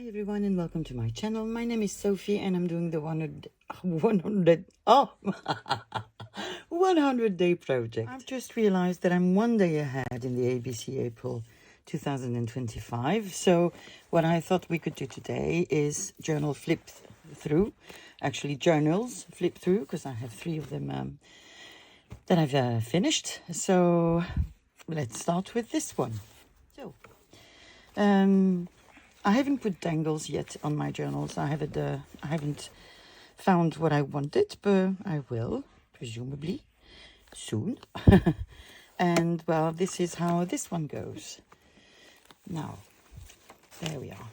Hi everyone and welcome to my channel. My name is Sophie and I'm doing the 100 day project. I've just realized that I'm 1 day ahead in the ABC April 2025. So what I thought we could do today is journal flip through, actually journals flip through, because I have 3 of them that I've finished. So let's start with this one. So I haven't put dangles yet on my journals. I haven't found what I wanted, but I will, presumably, soon. And, well, this is how this one goes. Now, there we are.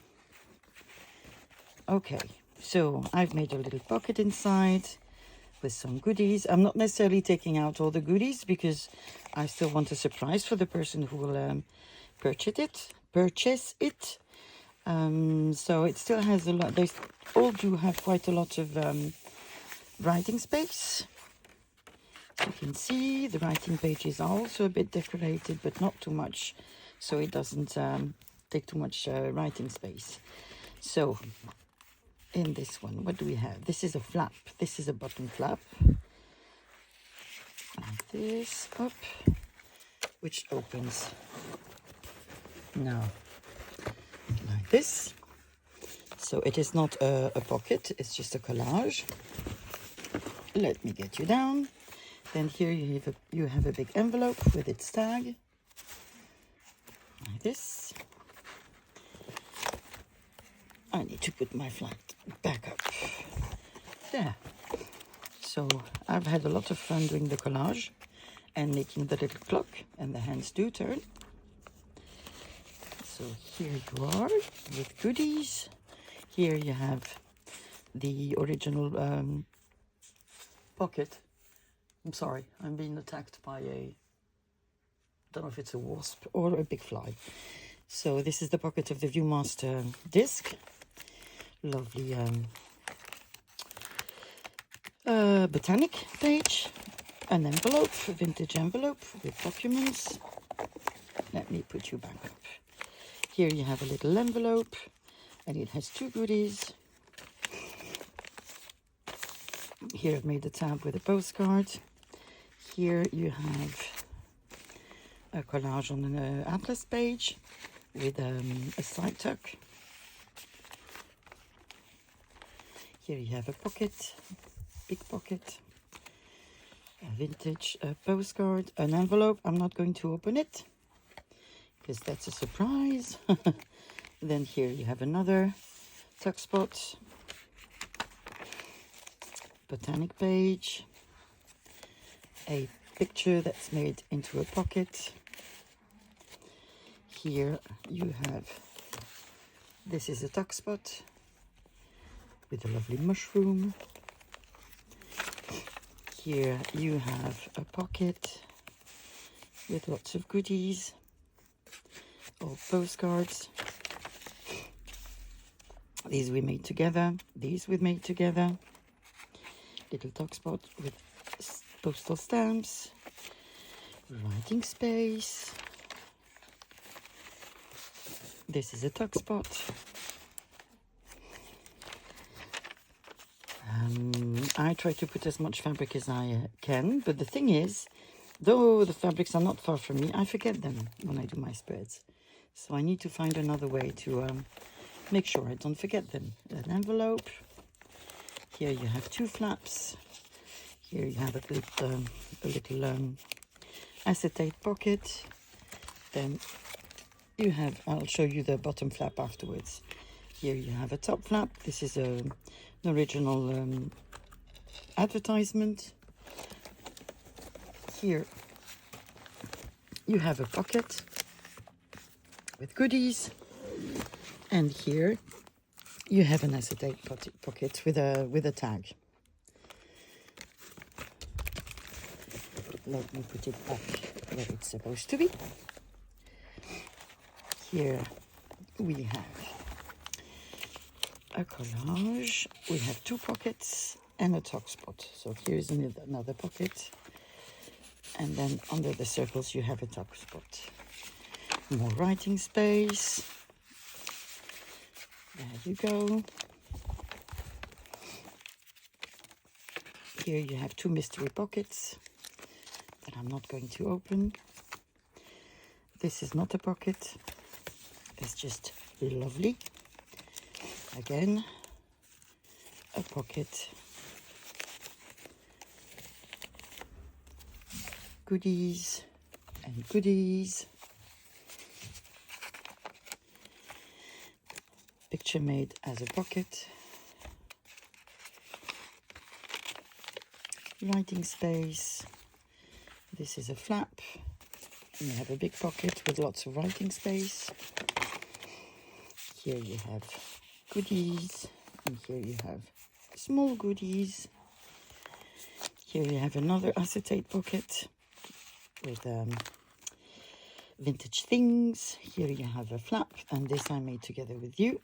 Okay, so I've made a little pocket inside with some goodies. I'm not necessarily taking out all the goodies because I still want a surprise for the person who will purchase it. So it still has a lot. They all do have quite a lot of writing space. You can see the writing pages are also a bit decorated, but not too much, so it doesn't take too much writing space. So in this one, what do we have? This is a flap. This is a bottom flap. Like this up, which opens now like this. So it is not a pocket, it's just a collage. Let me get you down. Then here you have a big envelope with its tag, like this. I need to put my flat back up. There. So I've had a lot of fun doing the collage and making the little clock, and the hands do turn. So here you are with goodies. Here you have the original pocket. I'm sorry, I'm being attacked by I don't know if it's a wasp or a big fly. So this is the pocket of the Viewmaster disc. Lovely botanic page. An envelope, a vintage envelope with documents. Let me put you back up. Here you have a little envelope, and it has 2 goodies. Here I've made a tab with a postcard. Here you have a collage on an atlas page with a side tuck. Here you have a pocket, big pocket, a vintage postcard, an envelope. I'm not going to open it because that's a surprise. Then here you have another tuck spot, botanic page, a picture that's made into a pocket. Here you have, this is a tuck spot with a lovely mushroom. Here you have a pocket with lots of goodies, all postcards. These we made together, these we made together. Little tuck spot with postal stamps, writing space. This is a tuck spot. I try to put as much fabric as I can, but the thing is, though the fabrics are not far from me, I forget them when I do my spreads. So I need to find another way to make sure I don't forget them. An envelope. Here you have 2 flaps. Here you have a little acetate pocket. Then you have, I'll show you the bottom flap afterwards. Here you have a top flap. This is an original advertisement. Here you have a pocket with goodies. And here you have an acetate pocket with a tag. Let me put it back where it's supposed to be. Here we have a collage. We have 2 pockets and a tuck spot. So here's another pocket. And then under the circles you have a tuck spot. More writing space. There you go. Here you have two mystery pockets that I'm not going to open. This is not a pocket. It's just lovely. Again, a pocket. Goodies and goodies. Picture made as a pocket. Writing space. This is a flap. And you have a big pocket with lots of writing space. Here you have goodies. And here you have small goodies. Here you have another acetate pocket with vintage things. Here you have a flap, and this I made together with you.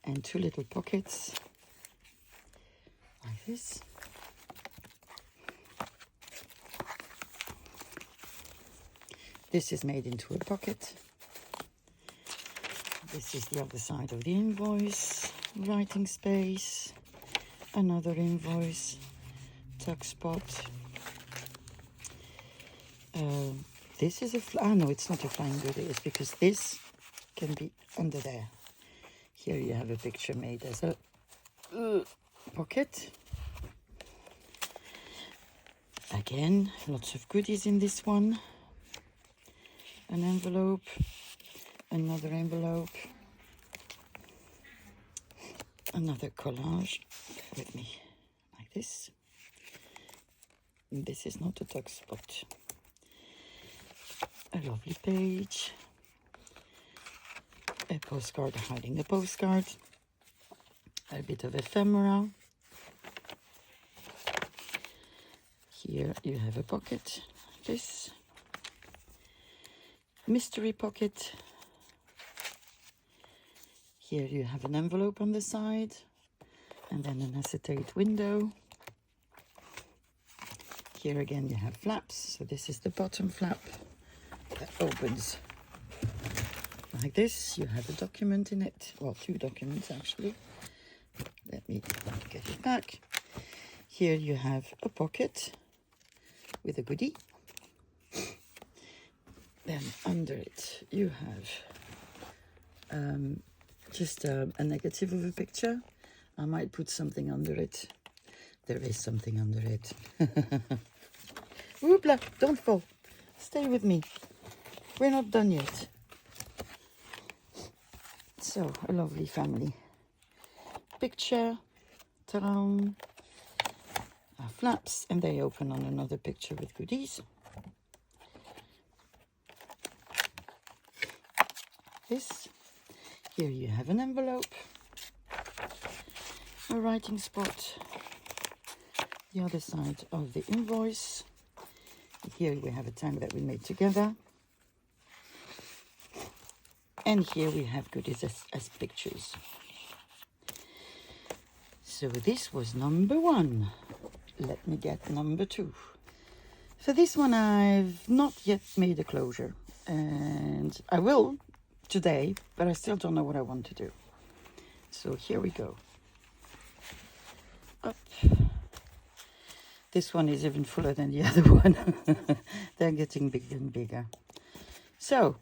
And two little pockets like this. This is made into a pocket. This is the other side of the invoice. Writing space. Another invoice. Tuck spot. This is a no, it's not a flying goodie. It's because this can be under there. Here you have a picture made as a pocket. Again, lots of goodies in this one. An envelope, another envelope, another collage with me like this. And this is not a tuck spot. A lovely page, a postcard hiding a postcard, a bit of ephemera. Here you have a pocket like this. Mystery pocket. Here you have an envelope on the side and then an acetate window. Here again you have flaps. So this is the bottom flap that opens like this. You have a document in it. Well, two documents actually. Let me get it back. Here you have a pocket with a goodie. Then under it you have just a negative of a picture. I might put something under it. There is something under it. Whoopla, don't fall. Stay with me. We're not done yet. So, a lovely family picture. Ta-da. Flaps, and they open on another picture with goodies. This. Here you have an envelope, a writing spot, the other side of the invoice. Here we have a tag that we made together. And here we have goodies as pictures. So this was number 1. Let me get number 2. For this one I've not yet made a closure. And I will today, but I still don't know what I want to do. So here we go. Up. This one is even fuller than the other one. They're getting bigger and bigger. So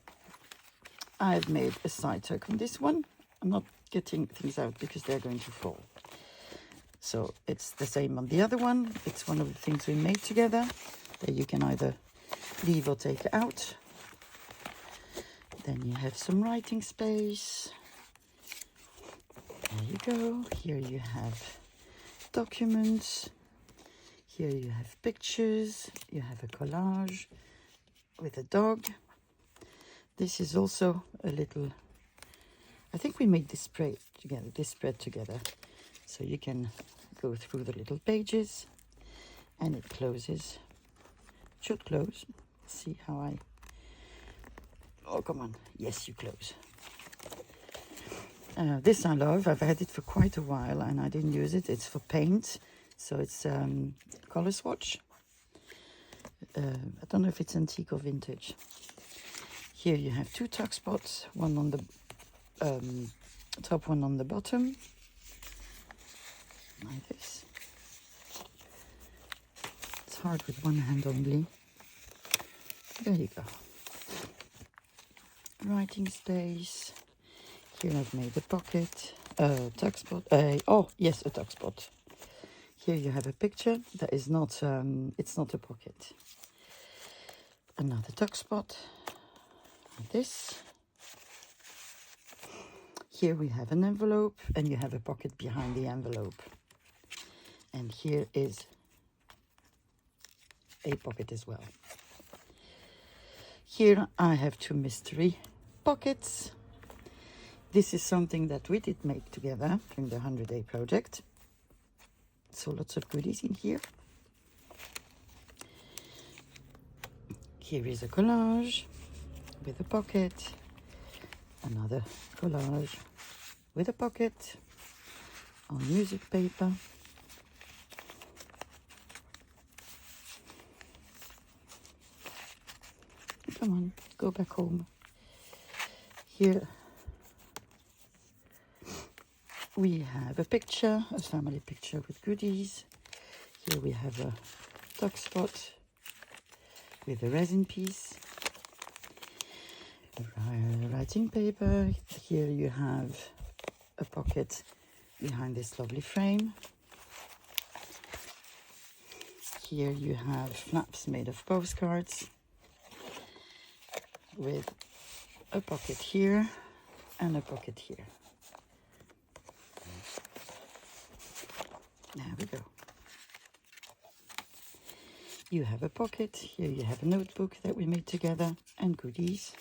I've made a side tuck on this one. I'm not getting things out because they're going to fall. So it's the same on the other one. It's one of the things we made together that you can either leave or take out. Then you have some writing space. There you go. Here you have documents. Here you have pictures. You have a collage with a dog. This is also a little, I think we made this spread together. So you can go through the little pages and it closes. It should close. See how I, oh come on, yes you close. This I love. I've had it for quite a while and I didn't use it. It's for paint, so it's color swatch. I don't know if it's antique or vintage. Here you have 2 tuck spots, one on the top one on the bottom, like this. It's hard with one hand only. There you go. Writing space. Here I've made a pocket, tuck spot. Oh yes, a tuck spot. Here you have a picture that is not, it's not a pocket. Another tuck spot, like this. Here we have an envelope, and you have a pocket behind the envelope. And here is a pocket as well. Here I have two mystery pockets. This is something that we did make together during the 100-day project. So lots of goodies in here. Here is a collage with a pocket. Another collage with a pocket on music paper. Come on, go back home. Here we have a picture, a family picture with goodies. Here we have a tuck spot with a resin piece. Writing paper. Here you have a pocket behind this lovely frame. Here you have flaps made of postcards with a pocket here and a pocket here. There we go. You have a pocket. Here you have a notebook that we made together and goodies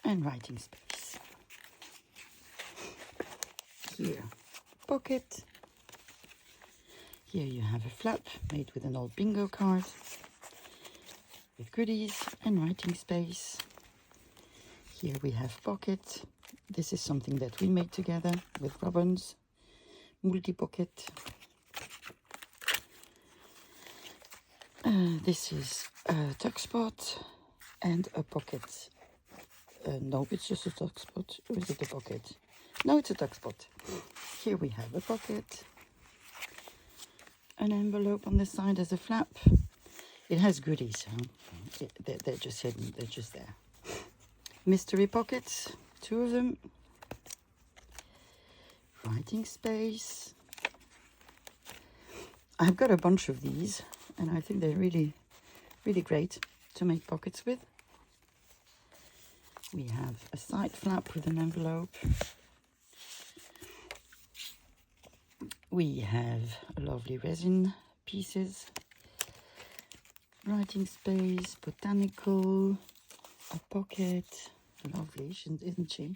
and writing space. Here, pocket. Here you have a flap made with an old bingo card with goodies and writing space. Here we have pocket. This is something that we made together with Robins. Multi-pocket. This is a tuck spot and a pocket. No, it's just a tuck spot. Or is it a pocket? No, it's a tuck spot. Here we have a pocket. An envelope on the side as a flap. It has goodies. Huh? They're just hidden. They're just there. Mystery pockets. 2 of them. Writing space. I've got a bunch of these, and I think they're really, really great to make pockets with. We have a side flap with an envelope. We have lovely resin pieces. Writing space, botanical, a pocket. Lovely, isn't she?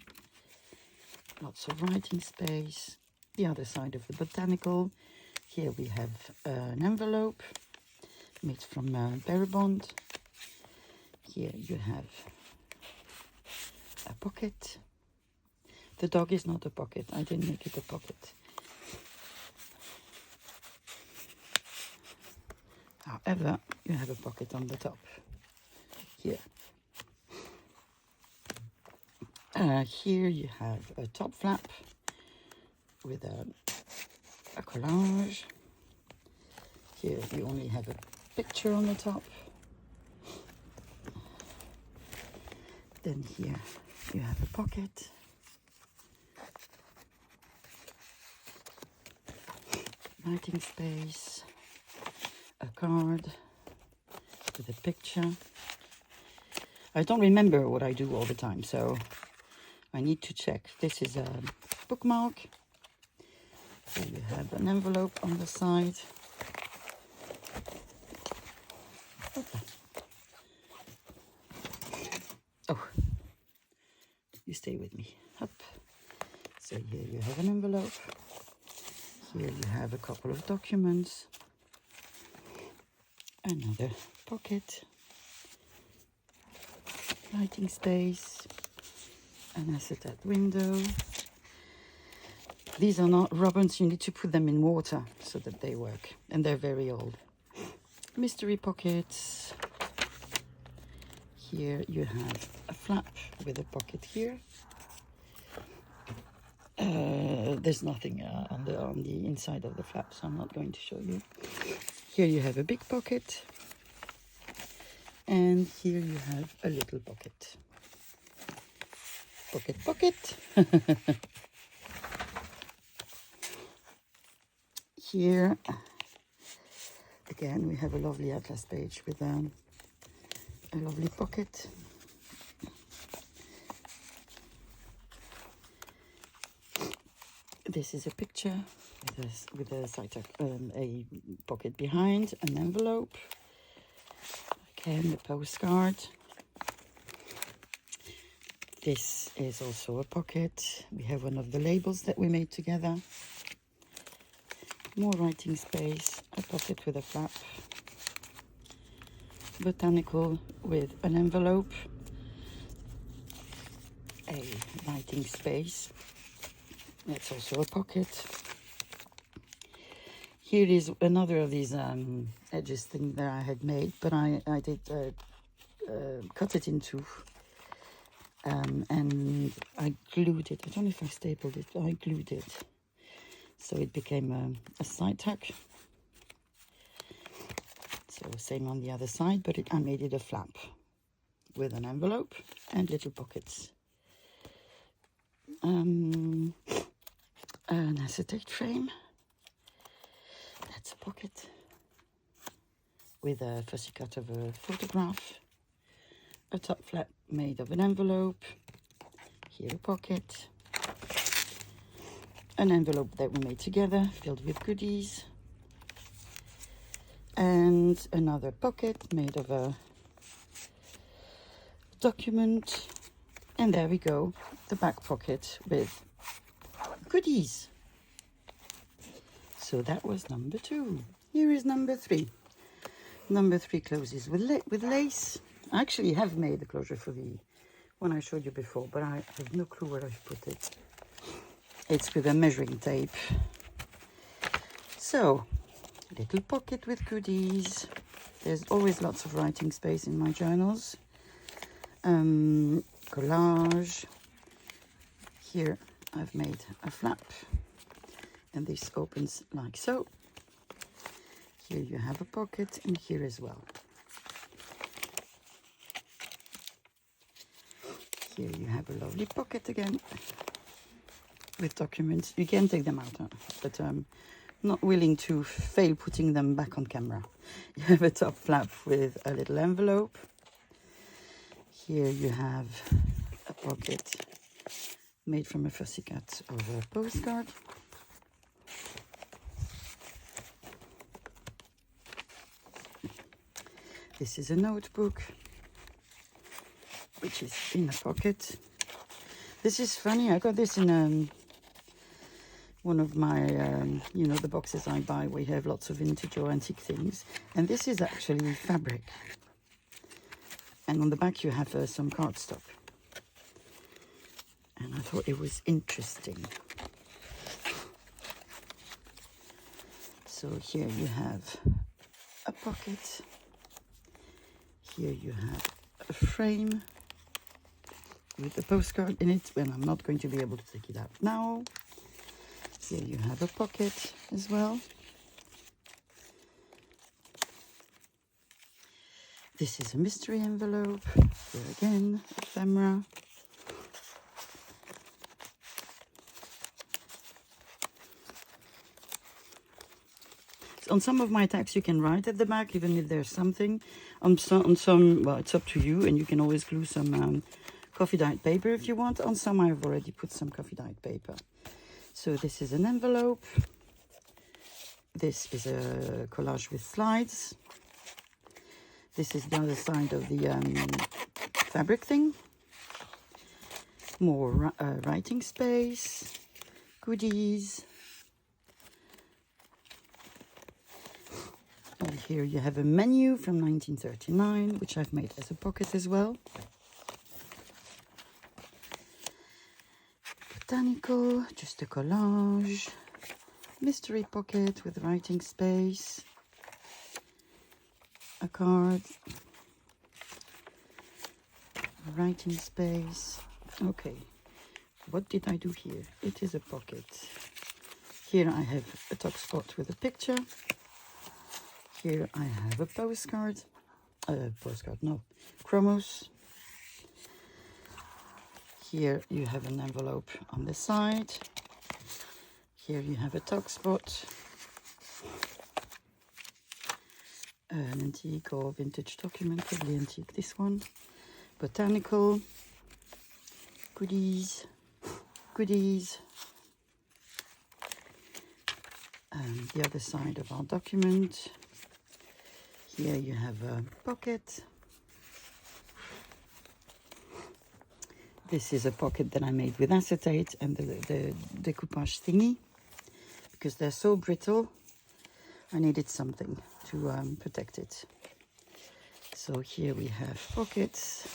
Lots of writing space. The other side of the botanical. Here we have an envelope made from Beribond. Here you have a pocket. The dog is not a pocket. I didn't make it a pocket. However, you have a pocket on the top. Here. Here you have a top flap with a collage. Here you only have a picture on the top. Then here you have a pocket. Writing space. A card with a picture. I don't remember what I do all the time, so I need to check. This is a bookmark. So you have an envelope on the side. Okay. Oh, you stay with me. Up. So here you have an envelope. Here you have a couple of documents. Another pocket. Writing space. An acetate window. These are not Robins. You need to put them in water so that they work. And they're very old. Mystery pockets. Here you have a flap with a pocket here. There's nothing on the inside of the flap, so I'm not going to show you. Here you have a big pocket, and here you have a little pocket. Pocket. Here again we have a lovely atlas page with a lovely pocket. This is a picture with a side tuck, a pocket behind, an envelope, again the postcard. This is also a pocket. We have one of the labels that we made together. More writing space, a pocket with a flap, botanical with an envelope, a writing space. That's also a pocket. Here is another of these edges thing that I had made, but I did cut it in two, and I glued it. I don't know if I stapled it, but I glued it. So it became a side tuck. So same on the other side, but I made it a flap with an envelope and little pockets. An acetate frame. That's a pocket with a fussy cut of a photograph. A top flap made of an envelope. Here a pocket. An envelope that we made together, filled with goodies. And another pocket made of a document. And there we go, the back pocket with goodies. So that was number 2. Here is number 3. Number 3 closes with lace. I actually have made the closure for the one I showed you before, but I have no clue where I've put it. It's with a measuring tape. So, little pocket with goodies. There's always lots of writing space in my journals. Collage. Here I've made a flap, and this opens like so. Here you have a pocket, and here as well. Here you have a lovely pocket again with documents. You can take them out, but I'm not willing to fail putting them back on camera. You have a top flap with a little envelope. Here you have a pocket made from a fussy cut of a postcard. This is a notebook, which is in a pocket. This is funny, I got this in one of my, you know, the boxes I buy. We have lots of vintage or antique things. And this is actually fabric. And on the back you have some cardstock. And I thought it was interesting. So here you have a pocket. Here you have a frame with a postcard in it, and I'm not going to be able to take it out now. Here you have a pocket as well. This is a mystery envelope. Here again, ephemera. On some of my tags you can write at the back, even if there's something. On some, well, it's up to you, and you can always glue some coffee dyed paper if you want. On some I've already put some coffee dyed paper. So this is an envelope. This is a collage with slides. This is the other side of the fabric thing. More writing space, goodies. And here you have a menu from 1939, which I've made as a pocket as well. Botanical, just a collage. Mystery pocket with writing space. A card. Writing space. Okay. what did I do here? It is a pocket. Here I have a tuck spot with a picture. Here I have a postcard. No, chromos. Here you have an envelope on the side. Here you have a tuck spot. An antique or vintage document, probably antique this one. Botanical. Goodies. Goodies. And the other side of our document. Here you have a pocket. This is a pocket that I made with acetate and the decoupage thingy. Because they're so brittle, I needed something to protect it. So here we have pockets.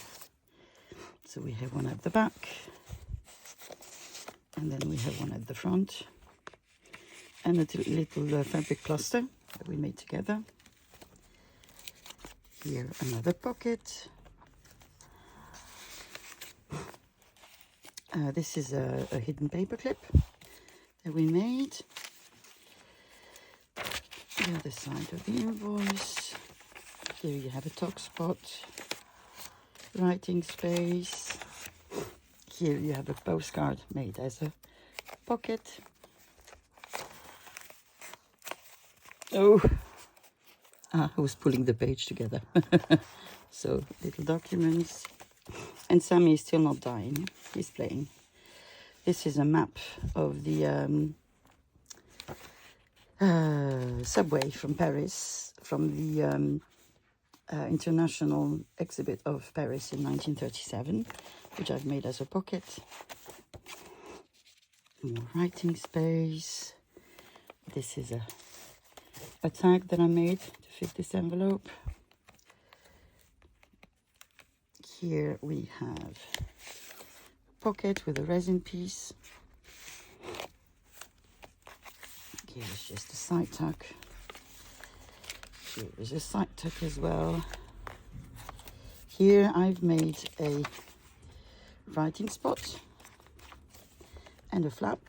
So we have one at the back. And then we have one at the front. And a little fabric cluster that we made together. Here another pocket. This is a hidden paper clip that we made. The other side of the invoice. Here you have a tuck spot, writing space. Here you have a postcard made as a pocket. Oh, I was pulling the page together. So little documents. And Sammy is still not dying. He's playing. This is a map of the subway from Paris, from the International Exhibit of Paris in 1937, which I've made as a pocket. More writing space. This is a tag that I made to fit this envelope. Here we have a pocket with a resin piece. Here's just a side tuck. Here is a side tuck as well. Here I've made a writing spot and a flap.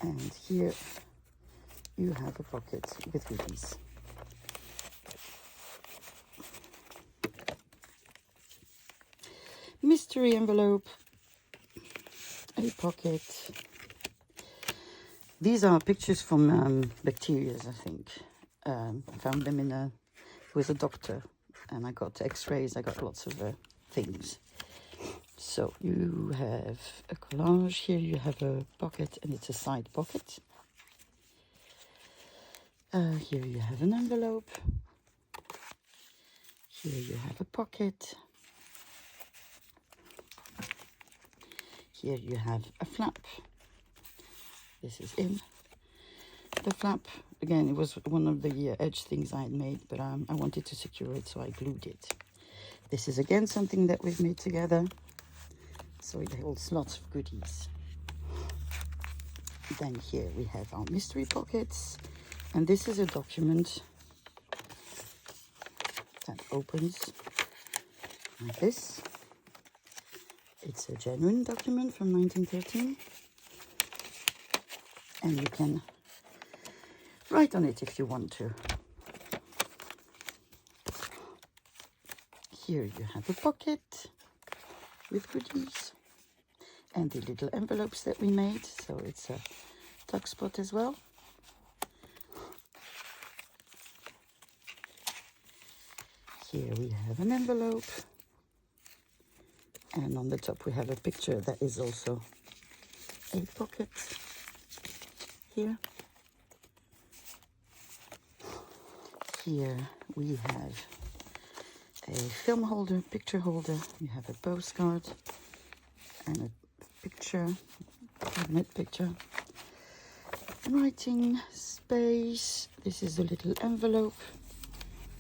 And here you have a pocket with goodies. Mystery envelope, a pocket. These are pictures from bacteria, I think. I found them with a doctor, and I got x-rays, I got lots of things. So you have a collage, here you have a pocket, and it's a side pocket. Here you have an envelope. Here you have a pocket. Here you have a flap. This is in the flap. Again, it was one of the edge things I had made, but I wanted to secure it, so I glued it. This is again something that we've made together. So it holds lots of goodies. Then here we have our mystery pockets. And this is a document that opens like this. It's a genuine document from 1913. And you can write on it if you want to. Here you have a pocket with goodies and the little envelopes that we made. So it's a tuck spot as well. Here we have an envelope. And on the top we have a picture that is also a pocket. Here. Here we have a film holder, picture holder. You have a postcard and a picture, cabinet picture. Writing space. This is a little envelope.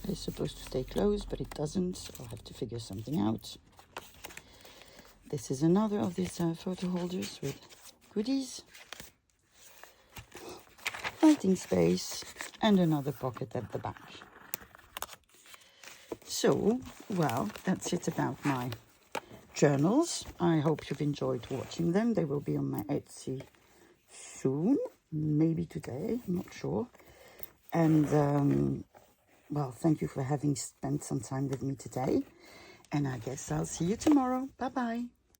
It's supposed to stay closed, but it doesn't, so I'll have to figure something out. This is another of these photo holders with goodies. Writing space and another pocket at the back. So, well, that's it about my journals. I hope you've enjoyed watching them. They will be on my Etsy soon, maybe today, I'm not sure. And well, thank you for having spent some time with me today, and I guess I'll see you tomorrow. Bye bye.